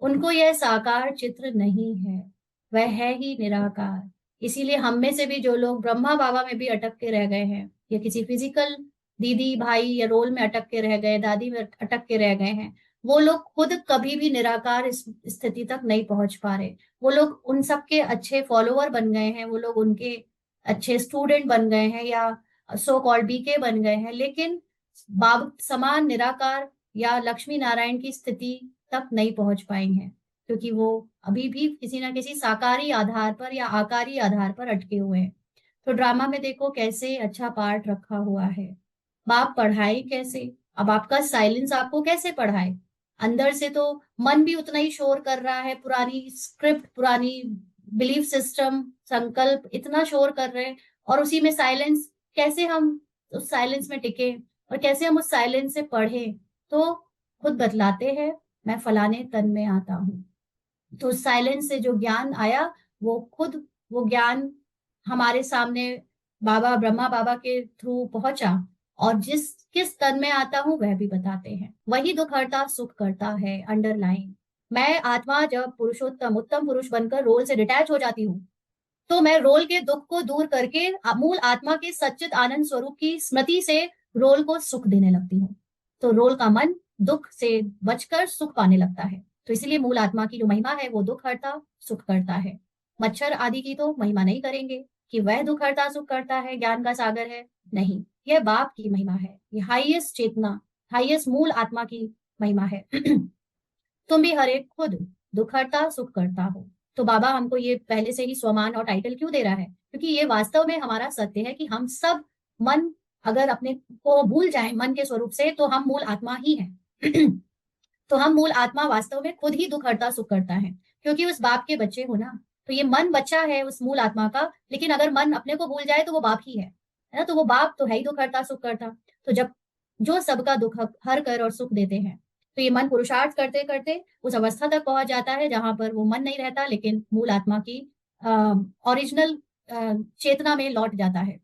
उनको यह साकार चित्र नहीं है, वह है ही निराकार। इसीलिए हम में से भी जो लोग ब्रह्मा बाबा में भी अटक के रह गए हैं, या किसी फिजिकल दीदी भाई या रोल में अटक के रह गए, दादी में अटक के रह गए हैं, वो लोग खुद कभी भी निराकार इस स्थिति तक नहीं पहुंच पा रहे। वो लोग उन सबके अच्छे फॉलोअर बन गए हैं, वो लोग उनके अच्छे स्टूडेंट बन गए हैं, या सो कॉल्ड बीके बन गए हैं, लेकिन बाब समान निराकार या लक्ष्मी नारायण की स्थिति तक नहीं पहुंच पाई हैं, क्योंकि वो अभी भी किसी ना किसी साकारी आधार पर या आकारी आधार पर अटके हुए हैं। तो ड्रामा में देखो कैसे अच्छा पार्ट रखा हुआ है। बाप पढ़ाए कैसे? अब आपका साइलेंस आपको कैसे पढ़ाए? अंदर से तो मन भी उतना ही शोर कर रहा है, पुरानी स्क्रिप्ट, पुरानी बिलीफ सिस्टम, संकल्प इतना शोर कर रहे हैं, और उसी में साइलेंस। कैसे हम उस साइलेंस में टिके और कैसे हम उस साइलेंस से पढ़े? तो खुद बतलाते हैं, मैं फलाने तन में आता हूँ। तो साइलेंस से जो ज्ञान आया, वो खुद वो ज्ञान हमारे सामने बाबा ब्रह्मा बाबा के थ्रू पहुंचा, और जिस किस तन में आता हूँ वह भी बताते हैं। वही दुख हरता सुख करता है, अंडरलाइन। मैं आत्मा जब पुरुषोत्तम उत्तम पुरुष बनकर रोल से डिटैच हो जाती हूँ, तो मैं रोल के दुख को दूर करके मूल आत्मा के सच्चित आनंद स्वरूप की स्मृति से रोल को सुख देने लगती हूँ। तो रोल का मन दुख से बचकर सुख पाने लगता है। तो इसलिए मूल आत्मा की जो महिमा है वो दुख हरता सुख करता है। मच्छर आदि की तो महिमा नहीं करेंगे कि वह दुख हरता सुख करता है, ज्ञान का सागर है। नहीं, यह बाप की महिमा है, ये हाईएस्ट चेतना, हाईएस्ट मूल आत्मा की महिमा है। तुम भी हर एक खुद दुख हरता सुख करता हो। तो बाबा हमको ये पहले से ही स्वमान और टाइटल क्यों दे रहा है? क्योंकि ये वास्तव में हमारा सत्य है कि हम सब मन, अगर अपने को भूल जाए मन के स्वरूप से, तो हम मूल आत्मा ही है। तो हम मूल आत्मा वास्तव में खुद ही दुख हरता सुख करता है, क्योंकि उस बाप के बच्चे हो ना। तो ये मन बच्चा है उस मूल आत्मा का, लेकिन अगर मन अपने को भूल जाए तो वो बाप ही है ना। तो वो बाप तो है ही दुख हरता सुख करता। तो जब जो सबका दुख हर कर और सुख देते हैं, तो ये मन पुरुषार्थ करते करते उस अवस्था तक पहुंच जाता है जहां पर वो मन नहीं रहता, लेकिन मूल आत्मा की ओरिजिनल चेतना में लौट जाता है।